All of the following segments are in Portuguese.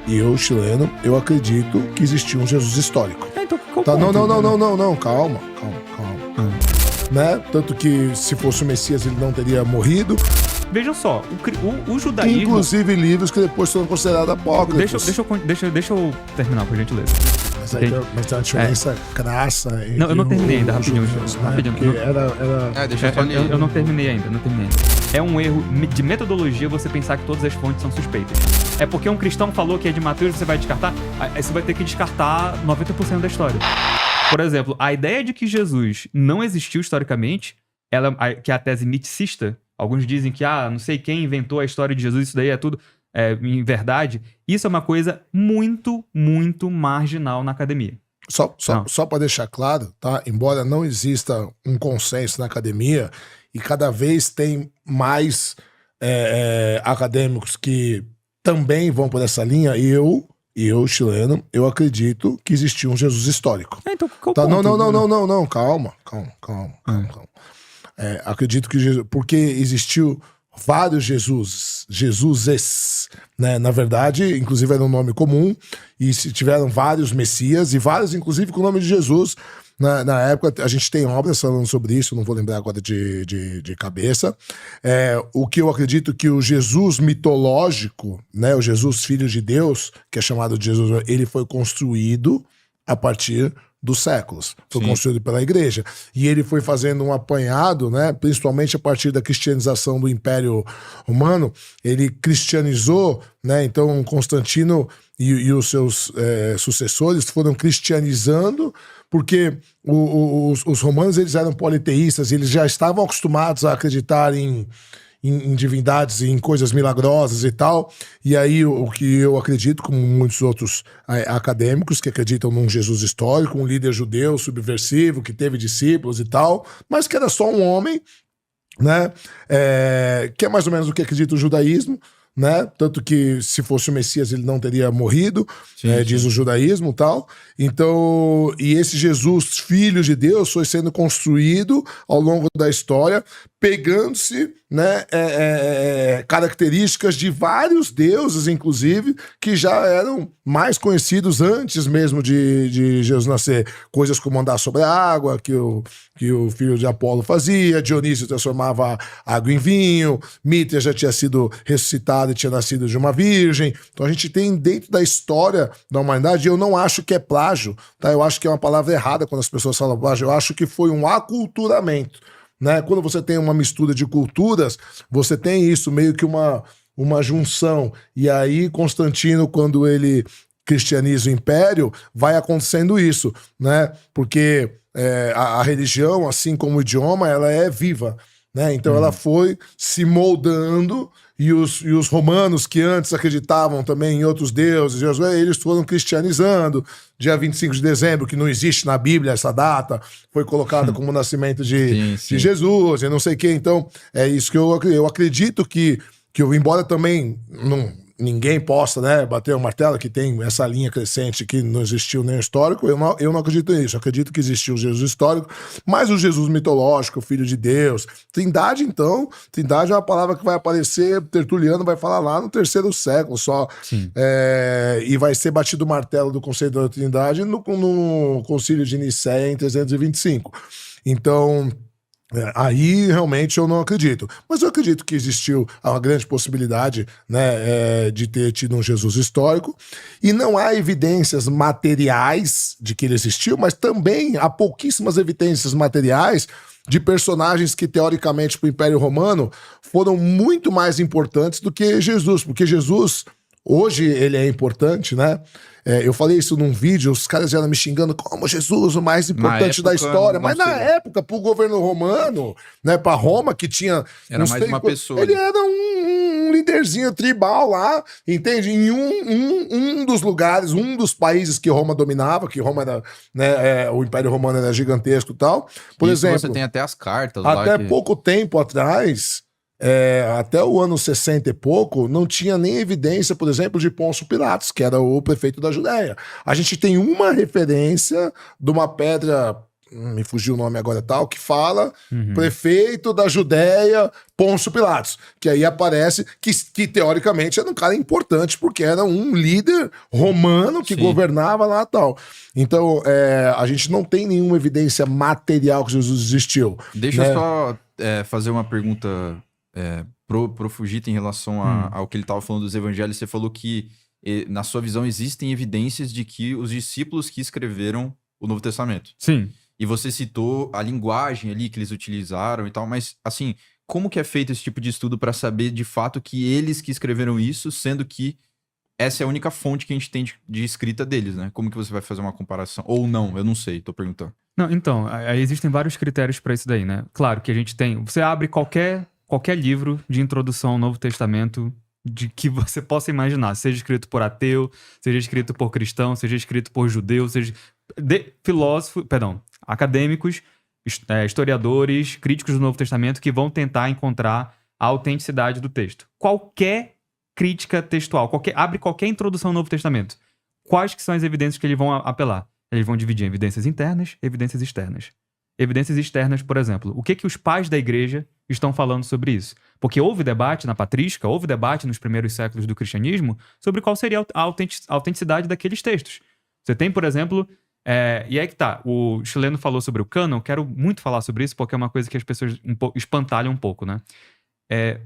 eu, chileno, eu acredito que existiu um Jesus histórico. Então, Tá, não, calma. Né? Tanto que se fosse o Messias ele não teria morrido. Vejam só, o judaísmo... Inclusive livros que depois foram considerados apócrifos. Deixa eu terminar, por gentileza. Mas tem uma diferença crassa. Não, eu não terminei ainda, rapidinho. Eu não terminei ainda, É um erro de metodologia você pensar que todas as fontes são suspeitas. É porque um cristão falou que é de Mateus, você vai descartar, aí você vai ter que descartar 90% da história. Por exemplo, a ideia de que Jesus não existiu historicamente, que é a tese miticista, alguns dizem que, não sei quem inventou a história de Jesus, isso daí é tudo em verdade. Isso é uma coisa muito, muito marginal na academia. Só para deixar claro, tá? Embora não exista um consenso na academia, e cada vez tem mais acadêmicos que também vão por essa linha, eu, chileno, eu acredito que existiu um Jesus histórico. Então, tá? Não, calma. Acredito que Jesus, porque existiu vários Jesuses, né? Na verdade, inclusive era um nome comum, e tiveram vários Messias, e vários, inclusive, com o nome de Jesus. Na época, a gente tem obras falando sobre isso, não vou lembrar agora de cabeça. O que eu acredito que o Jesus mitológico, né, o Jesus filho de Deus, que é chamado de Jesus, ele foi construído a partir dos séculos. Foi construído pela igreja. E ele foi fazendo um apanhado, né, principalmente a partir da cristianização do Império Romano. Ele cristianizou, né, então Constantino e os seus sucessores foram cristianizando, porque os romanos eles eram politeístas, eles já estavam acostumados a acreditar em divindades, em coisas milagrosas e tal. E aí o que eu acredito, como muitos outros acadêmicos que acreditam num Jesus histórico, um líder judeu subversivo, que teve discípulos e tal, mas que era só um homem, né? Que é mais ou menos o que acredita o judaísmo, né? Tanto que se fosse o Messias ele não teria morrido, diz o judaísmo e tal. Então, e esse Jesus, filho de Deus, foi sendo construído ao longo da história, pegando-se, né, características de vários deuses, inclusive, que já eram mais conhecidos antes mesmo de Jesus nascer. Coisas como andar sobre a água, que o filho de Apolo fazia, Dionísio transformava água em vinho, Mitra já tinha sido ressuscitado e tinha nascido de uma virgem. Então a gente tem dentro da história da humanidade, eu não acho que é plágio, tá? Eu acho que é uma palavra errada quando as pessoas falam plágio, eu acho que foi um aculturamento, né? Quando você tem uma mistura de culturas, você tem isso, meio que uma junção. E aí Constantino, quando ele cristianiza o império, vai acontecendo isso, né? Porque a religião, assim como o idioma, ela é viva, né? Então ela foi se moldando, e os romanos que antes acreditavam também em outros deuses, eles foram cristianizando. Dia 25 de dezembro, que não existe na Bíblia essa data, foi colocada como o nascimento de Jesus, e não sei o que. Então é isso que eu acredito que embora também ninguém possa, né, bater o martelo que tem essa linha crescente que não existiu nem histórico, eu não acredito nisso. Eu acredito que existiu o Jesus histórico, mas o Jesus mitológico, o Filho de Deus. Trindade, então, Trindade é uma palavra que vai aparecer, Tertuliano vai falar lá no 3º século só. E vai ser batido o martelo do conceito da Trindade no Concílio de Nicéia em 325. Então, aí realmente eu não acredito, mas eu acredito que existiu uma grande possibilidade, né, de ter tido um Jesus histórico, e não há evidências materiais de que ele existiu, mas também há pouquíssimas evidências materiais de personagens que teoricamente para o Império Romano foram muito mais importantes do que Jesus, porque Jesus hoje ele é importante, né? Eu falei isso num vídeo, os caras já eram me xingando como Jesus, o mais importante da história. Mas na época, pro governo romano, né, pra Roma, que tinha... Era mais uma pessoa. Ele era um líderzinho tribal lá, entende? Em um dos lugares, um dos países que Roma dominava, que Roma era, né, o Império Romano era gigantesco e tal. Por exemplo... você tem até as cartas lá. Pouco tempo atrás... até o ano 60 e pouco, não tinha nem evidência, por exemplo, de Pôncio Pilatos, que era o prefeito da Judéia. A gente tem uma referência de uma pedra me fugiu o nome agora tal, que fala prefeito da Judéia, Pôncio Pilatos, que aí aparece que teoricamente era um cara importante, porque era um líder romano que governava lá e tal. Então, a gente não tem nenhuma evidência material que Jesus existiu. Deixa eu só fazer uma pergunta pro Fujita em relação ao que ele estava falando dos evangelhos. Você falou que, na sua visão, existem evidências de que os discípulos que escreveram o Novo Testamento. Sim. E você citou a linguagem ali que eles utilizaram e tal, mas, assim, como que é feito esse tipo de estudo para saber, de fato, que eles que escreveram isso, sendo que essa é a única fonte que a gente tem de escrita deles, né? Como que você vai fazer uma comparação? Ou não, eu não sei, tô perguntando. Não, então, aí existem vários critérios para isso daí, né? Claro que a gente tem... Você abre qualquer livro de introdução ao Novo Testamento de que você possa imaginar, seja escrito por ateu, seja escrito por cristão, seja escrito por judeu, seja acadêmicos, historiadores, críticos do Novo Testamento que vão tentar encontrar a autenticidade do texto. Qualquer crítica textual, abre qualquer introdução ao Novo Testamento. Quais que são as evidências que eles vão apelar? Eles vão dividir em evidências internas e evidências externas. Evidências externas, por exemplo, o que os pais da igreja estão falando sobre isso? Porque houve debate na patrística, houve debate nos primeiros séculos do cristianismo sobre qual seria a autenticidade daqueles textos. Você tem, por exemplo, e aí que tá, o chileno falou sobre o cânon, quero muito falar sobre isso porque é uma coisa que as pessoas espantalham um pouco, né?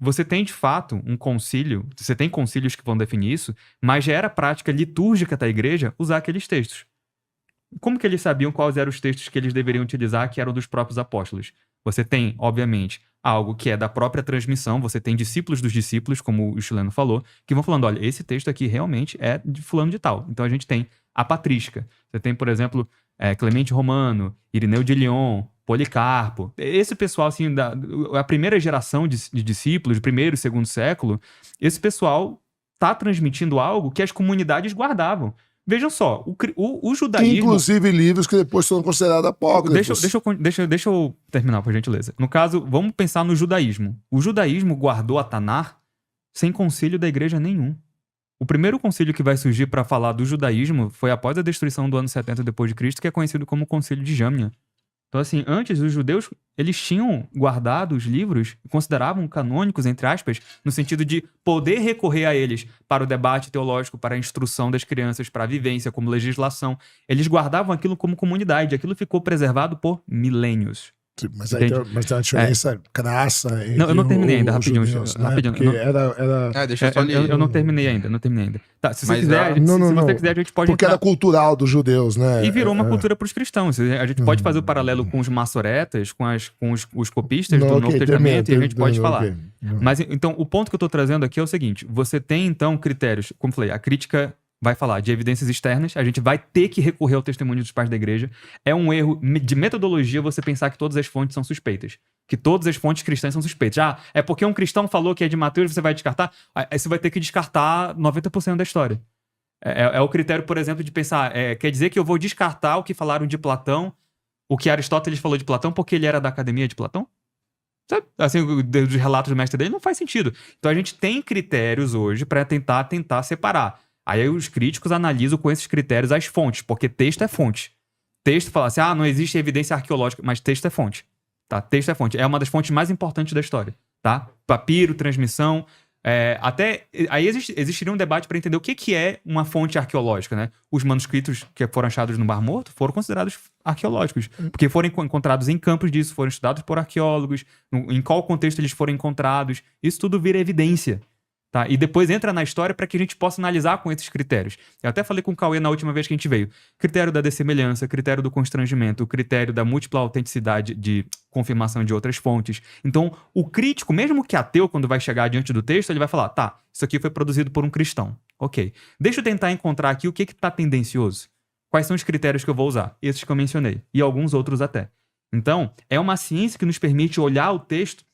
Você tem, de fato, um concílio, você tem concílios que vão definir isso, mas já era prática litúrgica da igreja usar aqueles textos. Como que eles sabiam quais eram os textos que eles deveriam utilizar, que eram dos próprios apóstolos? Você tem, obviamente, algo que é da própria transmissão, você tem discípulos dos discípulos, como o chileno falou, que vão falando, olha, esse texto aqui realmente é de fulano de tal. Então a gente tem a patrística. Você tem, por exemplo, Clemente Romano, Irineu de Lyon, Policarpo. Esse pessoal, assim, a primeira geração de discípulos, do primeiro e segundo século, esse pessoal está transmitindo algo que as comunidades guardavam. Vejam só, o judaísmo... Inclusive livros que depois foram considerados apócrifos. Deixa eu terminar, por gentileza. No caso, vamos pensar no judaísmo. O judaísmo guardou a Tanar sem concílio da igreja nenhum. O primeiro concílio que vai surgir para falar do judaísmo foi após a destruição do ano 70 depois de Cristo, que é conhecido como Concílio de Jamnia. Então, assim, antes os judeus, eles tinham guardado os livros, consideravam canônicos, entre aspas, no sentido de poder recorrer a eles para o debate teológico, para a instrução das crianças, para a vivência, como legislação. Eles guardavam aquilo como comunidade. Aquilo ficou preservado por milênios. Sim, mas aí tem uma diferença crassa. Não, eu não terminei ainda, rapidinho. Judeus, né? Rapidinho. Deixa eu só ler. Eu não terminei ainda, Tá, se você quiser, você quiser, a gente pode porque era cultural dos judeus, né? E virou uma cultura para os cristãos. A gente pode fazer o paralelo com os maçoretas, com os copistas do Novo Testamento, e a gente pode falar. Mas, então, o ponto que eu estou trazendo aqui é o seguinte. Você tem, então, critérios, como falei, a crítica vai falar de evidências externas, a gente vai ter que recorrer ao testemunho dos pais da igreja. É um erro de metodologia você pensar que todas as fontes são suspeitas. Que todas as fontes cristãs são suspeitas. É porque um cristão falou que é de Mateus, você vai descartar? Aí você vai ter que descartar 90% da história. É o critério, por exemplo, de pensar, quer dizer que eu vou descartar o que falaram de Platão, o que Aristóteles falou de Platão, porque ele era da academia de Platão? Sabe? Assim, dos relatos do mestre dele, não faz sentido. Então a gente tem critérios hoje para tentar separar. Aí os críticos analisam com esses critérios as fontes, porque texto é fonte. Texto fala assim, não existe evidência arqueológica, mas texto é fonte. Tá? Texto é fonte. É uma das fontes mais importantes da história. Tá? Papiro, transmissão. Aí existiria um debate para entender o que é uma fonte arqueológica, né? Os manuscritos que foram achados no Mar Morto foram considerados arqueológicos, porque foram encontrados em campos disso, foram estudados por arqueólogos, em qual contexto eles foram encontrados. Isso tudo vira evidência. Tá? E depois entra na história para que a gente possa analisar com esses critérios. Eu até falei com o Cauê na última vez que a gente veio. Critério da dessemelhança, critério do constrangimento, critério da múltipla autenticidade de confirmação de outras fontes. Então, o crítico, mesmo que ateu, quando vai chegar diante do texto, ele vai falar, tá, isso aqui foi produzido por um cristão. Ok. Deixa eu tentar encontrar aqui o que está tendencioso. Quais são os critérios que eu vou usar? Esses que eu mencionei. E alguns outros até. Então, é uma ciência que nos permite olhar o texto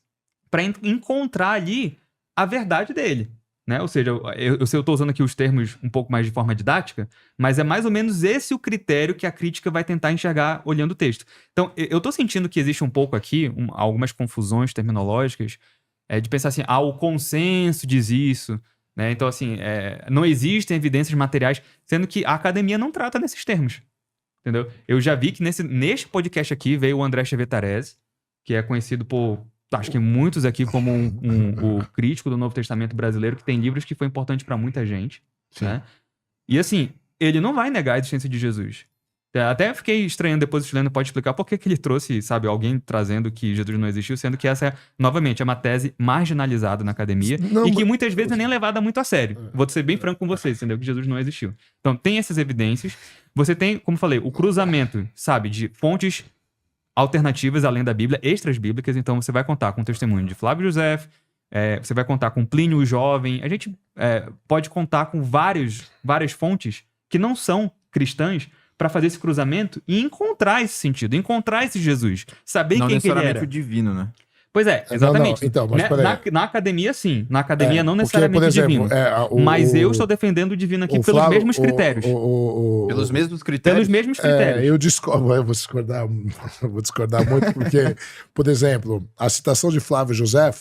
para encontrar ali a verdade dele, né? Ou seja, eu estou usando aqui os termos um pouco mais de forma didática, mas é mais ou menos esse o critério que a crítica vai tentar enxergar olhando o texto. Então, eu estou sentindo que existe um pouco aqui, algumas confusões terminológicas, de pensar assim, o consenso diz isso, né? Então, assim, não existem evidências materiais, sendo que a academia não trata desses termos. Entendeu? Eu já vi que neste podcast aqui veio o André Chevetarese, que é conhecido por, acho que muitos aqui como o crítico do Novo Testamento brasileiro, que tem livros que foi importante para muita gente, né? E assim, ele não vai negar a existência de Jesus. Até fiquei estranhando depois, o Chileno pode explicar por que ele trouxe, sabe, alguém trazendo que Jesus não existiu, sendo que essa, novamente, é uma tese marginalizada na academia e que muitas vezes é nem levada muito a sério. Vou ser bem franco com vocês, entendeu? Que Jesus não existiu. Então, tem essas evidências. Você tem, como falei, o cruzamento, sabe, de fontes alternativas além da Bíblia, extras bíblicas. Então, você vai contar com o testemunho de Flávio José, você vai contar com Plínio o Jovem. A gente pode contar com várias fontes que não são cristãs para fazer esse cruzamento e encontrar esse sentido, encontrar esse Jesus, saber não quem que ele era. Não necessariamente o divino, né? Pois é, exatamente. Então, mas na academia, sim. Na academia, não necessariamente porque, por divino. exemplo, mas eu estou defendendo o divino aqui pelos mesmos critérios. Pelos mesmos critérios? Pelos mesmos critérios. Eu vou discordar muito, porque, por exemplo, a citação de Flávio José,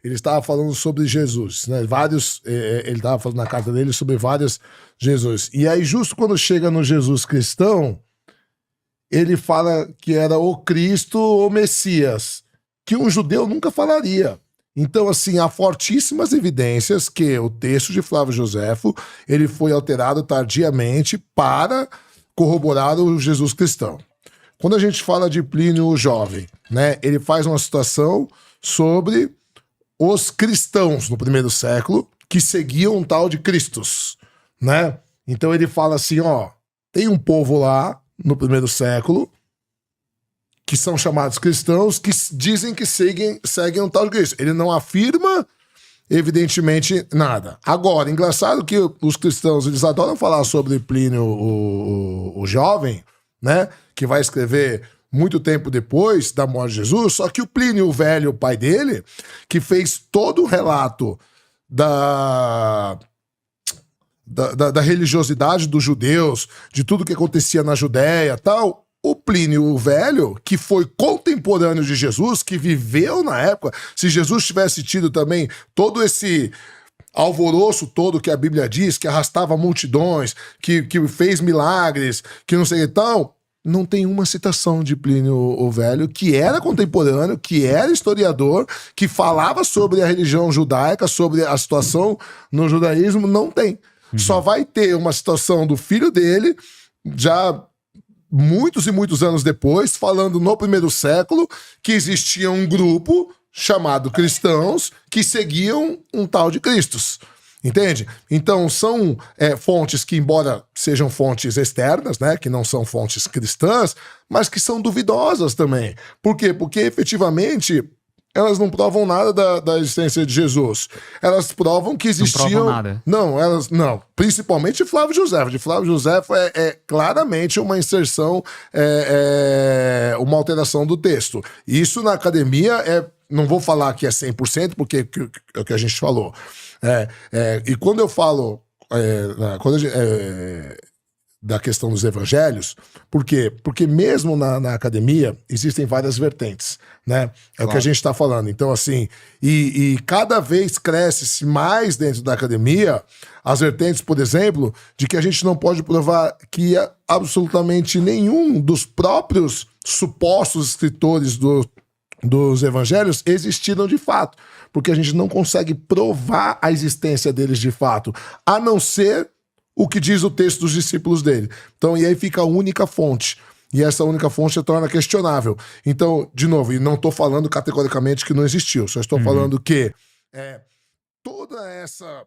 ele estava falando sobre Jesus, né? Ele estava falando na carta dele sobre vários Jesus. E aí, justo quando chega no Jesus cristão, ele fala que era o Cristo, o Messias, que um judeu nunca falaria. Então, assim, há fortíssimas evidências que o texto de Flávio Joséfo, ele foi alterado tardiamente para corroborar o Jesus cristão. Quando a gente fala de Plínio o Jovem, né, ele faz uma situação sobre os cristãos no primeiro século que seguiam um tal de Cristos, né? Então ele fala assim, ó, tem um povo lá no primeiro século que são chamados cristãos, que dizem que seguem um tal de Cristo. Ele não afirma, evidentemente, nada. Agora, engraçado que os cristãos, eles adoram falar sobre Plínio o Jovem, né? Que vai escrever muito tempo depois da morte de Jesus, só que o Plínio o Velho, o pai dele, que fez todo o relato da religiosidade dos judeus, de tudo que acontecia na Judéia e tal, o Plínio o Velho, que foi contemporâneo de Jesus, que viveu na época, se Jesus tivesse tido também todo esse alvoroço todo que a Bíblia diz, que arrastava multidões, que fez milagres, que não sei o que tal, não tem uma citação de Plínio o Velho, que era contemporâneo, que era historiador, que falava sobre a religião judaica, sobre a situação no judaísmo, não tem. Só vai ter uma situação do filho dele, já muitos e muitos anos depois, falando no primeiro século, que existia um grupo chamado cristãos que seguiam um tal de Cristos. Entende? Então são fontes que, embora sejam fontes externas, né, que não são fontes cristãs, mas que são duvidosas também. Por quê? Porque efetivamente elas não provam nada da existência de Jesus. Elas provam que existiam... Não provam nada. Não. Principalmente de Flávio José. De Flávio José é claramente uma inserção, uma alteração do texto. Isso na academia não vou falar que é 100%, porque é o que a gente falou. E quando eu falo da questão dos evangelhos, por quê? Porque mesmo na academia existem várias vertentes, né? É o que a gente está falando. Então, assim, e cada vez cresce mais dentro da academia as vertentes, por exemplo, de que a gente não pode provar que absolutamente nenhum dos próprios supostos escritores dos evangelhos existiram de fato, porque a gente não consegue provar a existência deles de fato, a não ser o que diz o texto dos discípulos dele. Então, e aí fica a única fonte. E essa única fonte se torna questionável. Então, de novo, e não estou falando categoricamente que não existiu, só estou falando que toda essa